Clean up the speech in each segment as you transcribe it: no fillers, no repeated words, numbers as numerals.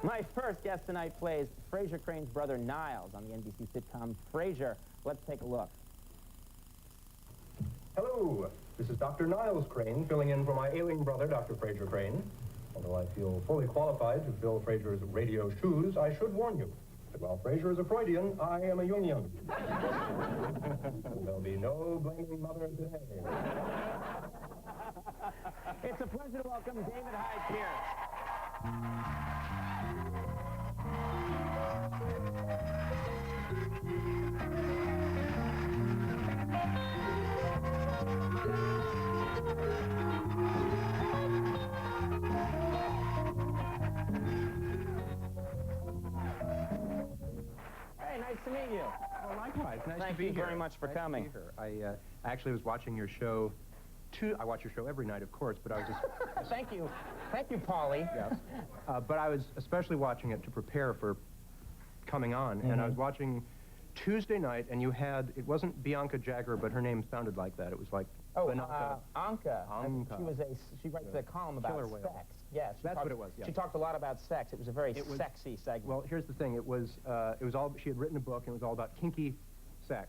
My first guest tonight plays Frasier Crane's brother Niles on the NBC sitcom Frasier. Let's take a look. Hello, this is Dr. Niles Crane, filling in for my ailing brother, Dr. Frasier Crane. Although I feel fully qualified to fill Frasier's radio shoes, I should warn you that while Frasier is a Freudian, I am a Jungian. There'll be no blaming mother today. It's a pleasure to welcome David Hyde Pierce. Hey, nice to meet you. Well, likewise. Nice to be here. Thank you very much for coming. Nice to be here. I actually was watching your show. I watch your show every night, of course, but I was just... Thank you. Thank you, Paulie. Yes. But I was especially watching it to prepare for coming on, and I was watching Tuesday night, and you had... It wasn't Bianca Jagger, but her name sounded like that. It was like... Oh, Anka. Anka. She writes a column about Killer sex. whale. Yes, That's what it was, yeah. She talked a lot about sex. It was a very sexy segment. Well, here's the thing. It was all... She had written a book, and it was all about kinky sex.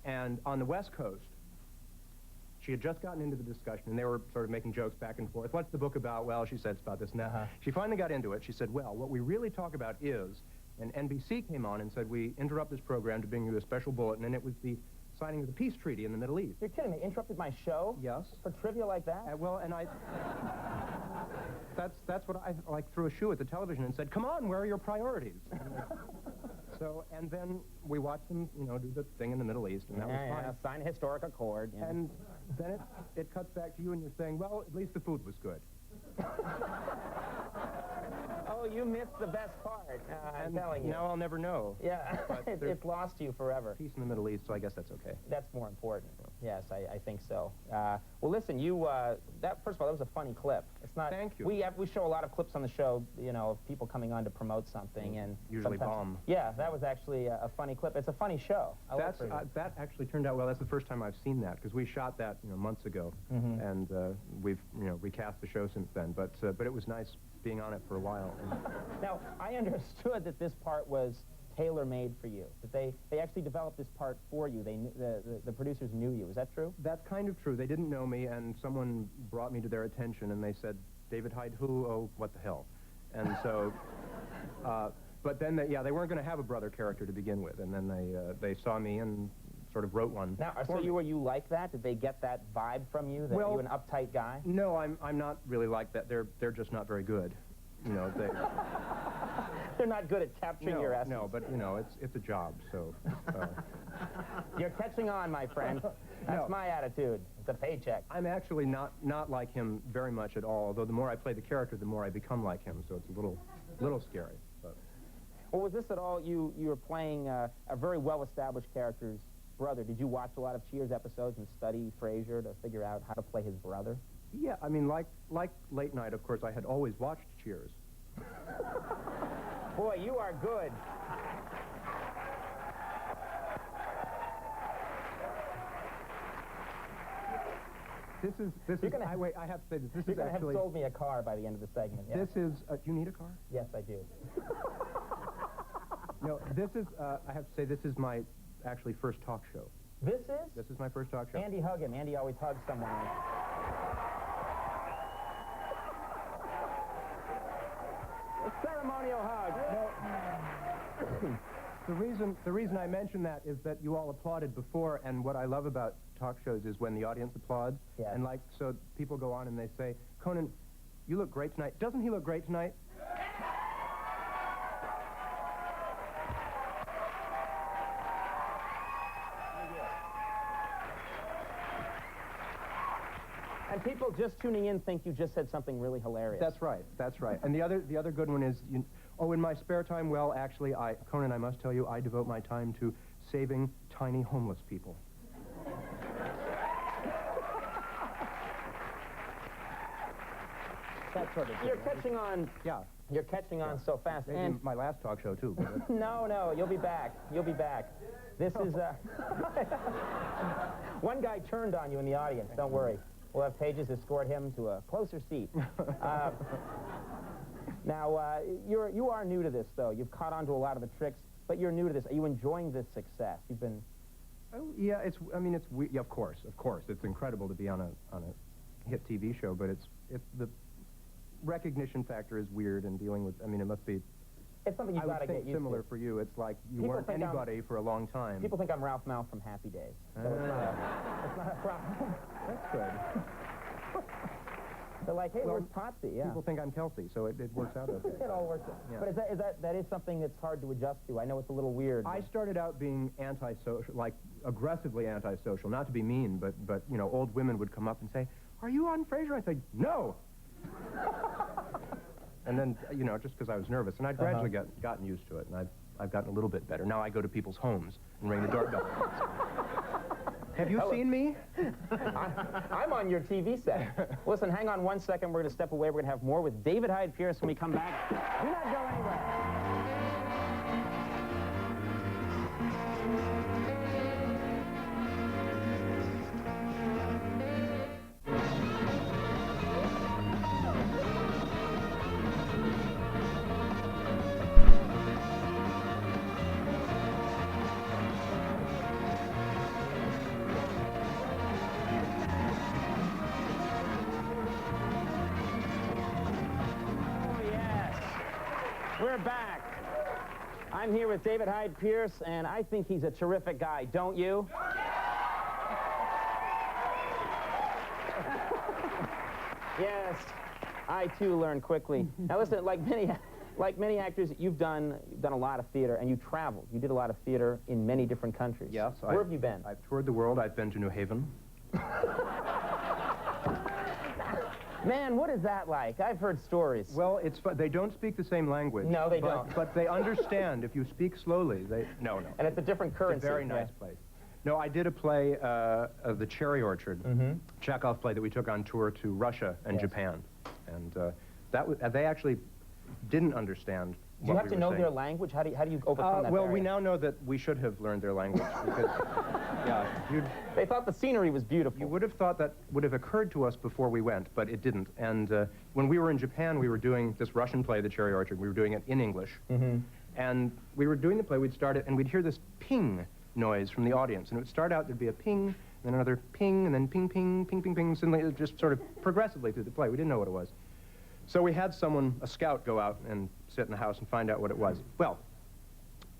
And on the West Coast, she had just gotten into the discussion, and they were sort of making jokes back and forth. What's the book about? Well, she said it's about this and that. She finally got into it. She said, well, what we really talk about is... And NBC came on and said, we interrupt this program to bring you a special bulletin, and it was the signing of the peace treaty in the Middle East. You're kidding me. Interrupted my show? Yes. For trivia like that? Well, and I... That's what I, like, threw a shoe at the television and said, come on, where are your priorities? And then we watched them, you know, do the thing in the Middle East, and that was fine. Sign a historic accord. Yeah. And then it cuts back to you, and you're saying, well, at least the food was good. Oh, you missed the best part, I'm telling you. Now I'll never know. Yeah, it's lost you forever. Peace in the Middle East, so I guess that's okay. That's more important. Yes, I think so. Well, listen, first of all, that was a funny clip. It's not... Thank you. We show a lot of clips on the show, you know, of people coming on to promote something, and usually bomb. Yeah, that was actually a funny clip. It's a funny show. That actually turned out well. That's the first time I've seen that, because we shot that, you know, months ago, and we've, you know, recast the show since then. But it was nice being on it for a while. Now, I understood that this part was tailor-made for you, that they actually developed this part for you. The producers knew you. Is that true? That's kind of true. They didn't know me, and someone brought me to their attention, and they said, David Hyde who? Oh, what the hell? And so, but then, they weren't going to have a brother character to begin with, and then they saw me and sort of wrote one. Now, so were you like that? Did they get that vibe from you, that you're an uptight guy? No, I'm not really like that. They're just not very good. You know, they're not good at capturing your essence. No, but, you know, it's a job, so... You're catching on, my friend. That's my attitude. It's a paycheck. I'm actually not like him very much at all, although the more I play the character, the more I become like him, so it's a little scary. But. Well, was this at all, you were playing a very well-established character's brother. Did you watch a lot of Cheers episodes and study Frasier to figure out how to play his brother? Yeah, I mean, like Late Night, of course, I had always watched Cheers. Boy, you are good. This is. Wait, I have to say this. You're going to have sold me a car by the end of the segment. Yeah. This is. Do you need a car? Yes, I do. No, this is. I have to say this is my actually first talk show. This is? This is my first talk show. Andy, hug him. Andy always hugs someone. A ceremonial hug. No. The reason I mention that is that you all applauded before, and what I love about talk shows is when the audience applauds. Yes. And so people go on and they say, Conan, you look great tonight. Doesn't he look great tonight? And people just tuning in think you just said something really hilarious. That's right. That's right. And the other good one is, in my spare time, well, actually, Conan, I must tell you, I devote my time to saving tiny homeless people. That sort of thing. You're catching on. Yeah. You're catching on so fast. Maybe and my last talk show, too. But no, you'll be back. You'll be back. This is, one guy turned on you in the audience. Don't worry. We'll have pages escort him to a closer seat. Now, you are new to this, though. You've caught on to a lot of the tricks, but you're new to this. Are you enjoying this success? You've been... Oh, yeah, yeah, of course. It's incredible to be on a hit TV show, but it's the recognition factor is weird, and dealing with, it must be... It's something you've got to get used to. Similar for you. It's like you weren't anybody for a long time. People think I'm Ralph Malph from Happy Days. So it's not a problem. That's good. They're like, hey, where's Potsy? Yeah. People think I'm Kelsey, so it works out okay. It all works out. Yeah. But that is something that's hard to adjust to. I know it's a little weird. I started out being antisocial, like aggressively antisocial, not to be mean, but old women would come up and say, "Are you on Frasier?" I'd say, "No." And then, just because I was nervous, and I'd gradually gotten used to it, and I've gotten a little bit better. Now I go to people's homes and ring the doorbell. Have you seen me? I'm on your TV set. Listen, hang on 1 second. We're going to step away. We're going to have more with David Hyde Pierce when we come back. Do not go anywhere. We're back. I'm here with David Hyde Pierce, and I think he's a terrific guy, don't you? Yes, I too learn quickly. Now listen, like many actors, you've done a lot of theater, and you traveled. You did a lot of theater in many different countries. Yes. Where have you been? I've toured the world. I've been to New Haven. Man, what is that like? I've heard stories. Well, they don't speak the same language. No, they don't. But they understand. If you speak slowly, no. And it's a different currency. It's a very nice place. No, I did a play of The Cherry Orchard, Chekhov play that we took on tour to Russia and Japan. And they actually didn't understand Do you have to know their language? How do you overcome that Well, barrier? we now know that we should have learned their language because, they thought the scenery was beautiful. You would have thought that would have occurred to us before we went, but it didn't. And when we were in Japan, we were doing this Russian play, The Cherry Orchard. We were doing it in English. And we were doing the play, we'd start it, and we'd hear this ping noise from the audience. And it would start out, there'd be a ping, then another ping, and then ping, ping, ping, ping, ping, suddenly just sort of progressively through the play. We didn't know what it was. So we had a scout, go out and sit in the house and find out what it was. Well,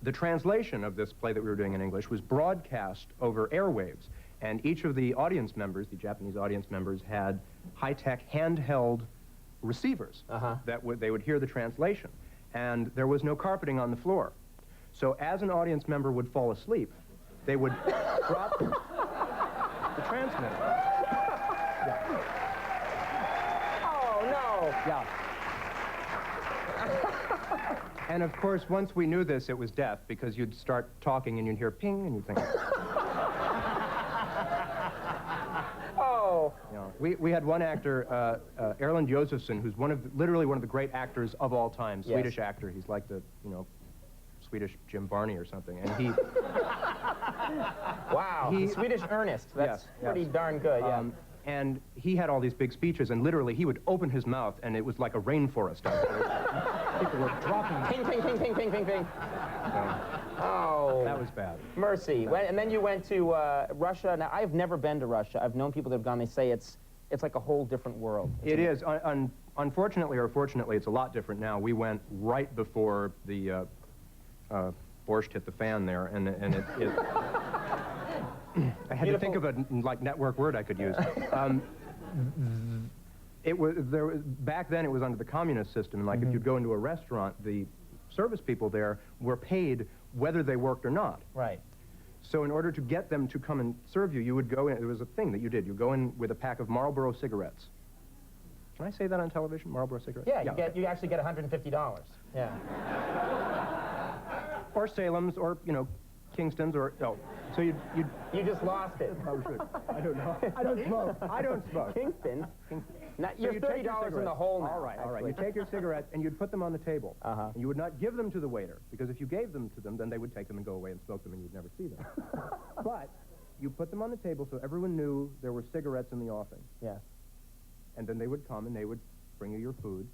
the translation of this play that we were doing in English was broadcast over airwaves. And each of the audience members, the Japanese audience members, had high-tech handheld receivers that they would hear the translation. And there was no carpeting on the floor. So as an audience member would fall asleep, they would drop the transmitter. Yeah. And of course, once we knew this, it was death, because you'd start talking and you'd hear ping, and you'd think... Oh. You know, we had one actor, Erland Josephson, who's literally one of the great actors of all time, Swedish actor. He's like the, Swedish Jim Varney or something, and he... Wow, Swedish Ernest. That's pretty darn good, And he had all these big speeches, and literally he would open his mouth, and it was like a rainforest out there. People were dropping... Ping, ping, ping, ping, ping, ping, ping. Oh. That was bad. Mercy. And then you went to Russia. Now, I've never been to Russia. I've known people that have gone. They say it's like a whole different world. It is. Unfortunately or fortunately, it's a lot different now. We went right before the borscht hit the fan there, and it I had to think of a network word I could use. Back then it was under the communist system, and if you'd go into a restaurant, the service people there were paid whether they worked or not. Right. So in order to get them to come and serve you, you would go in, it was a thing that you did, you go in with a pack of Marlboro cigarettes. Can I say that on television, Marlboro cigarettes? Yeah, you actually get $150. Yeah. Or Salem's, or, Kingston's, or, so you just lost it. Oh, should. I don't know. I don't smoke. I don't smoke. Kingston? Now, So you're $30 in the hole now. All right. You take your cigarettes and you'd put them on the table. And you would not give them to the waiter, because if you gave them to them, then they would take them and go away and smoke them, and you'd never see them. But you put them on the table so everyone knew there were cigarettes in the offing. Yeah. And then they would come and they would bring you your food.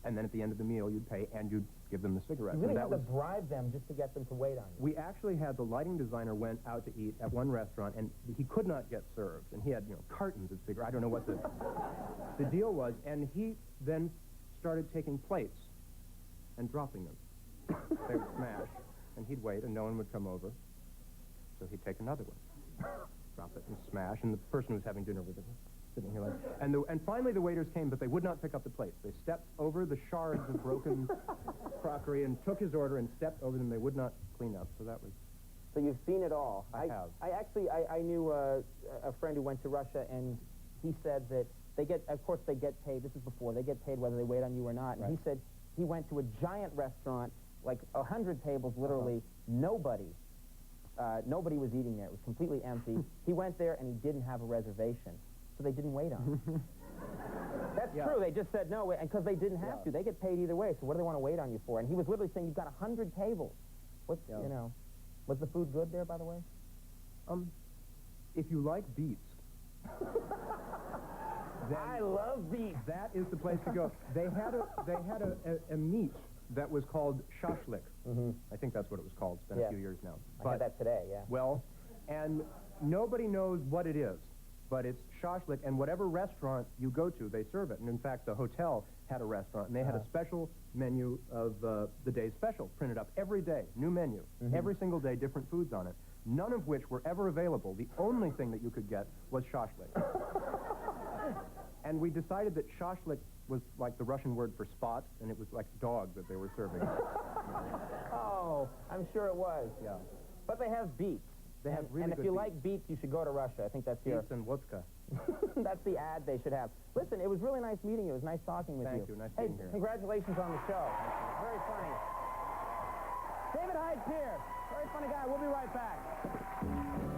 and then at the end of the meal you'd pay and you'd give them the cigarettes. You really and had to bribe them just to get them to wait on you. We actually had the lighting designer went out to eat at one restaurant, and he could not get served, and he had, you know, cartons of cigarettes. I don't know what the deal was, and he then started taking plates and dropping them. They would smash, and he'd wait, and no one would come over, so he'd take another one, drop it and smash, and the person who was having dinner with him sitting here like, and finally the waiters came, but they would not pick up the plates. They stepped over the shards of broken crockery and took his order and stepped over them. They would not clean up, so that was... So you've seen it all. I have. I knew a friend who went to Russia, and he said that they get, of course they get paid, this is before, they get paid whether they wait on you or not. Right. And he said he went to a giant restaurant, like 100 tables, literally, nobody was eating there. It was completely empty. He went there and he didn't have a reservation, so they didn't wait on him. That's true. They just said no, and because they didn't have to. They get paid either way, so what do they want to wait on you for? And he was literally saying, you've got 100 tables. What's, you know, was the food good there, by the way? If you like beets, I love beets. that is the place to go. They had a meat that was called shashlik. I think that's what it was called. It's been a few years now. I had that today, yeah. Well, and nobody knows what it is, but it's shashlik, and whatever restaurant you go to, they serve it. And in fact, the hotel had a restaurant, and they had a special menu of the day's special printed up every day, new menu. Every single day, different foods on it, none of which were ever available. The only thing that you could get was shashlik. And we decided that shashlik was like the Russian word for spot, and it was like dogs that they were serving. Oh, I'm sure it was. Yeah. But they have beets. They have really and if good you beets. like beets, you should go to Russia. I think that's your... Beets and vodka. That's the ad they should have. Listen, it was really nice meeting you. It was nice talking with Thank you. Nice hey, being here. Congratulations on the show. Very funny. David Hyde Pierce. Very funny guy. We'll be right back.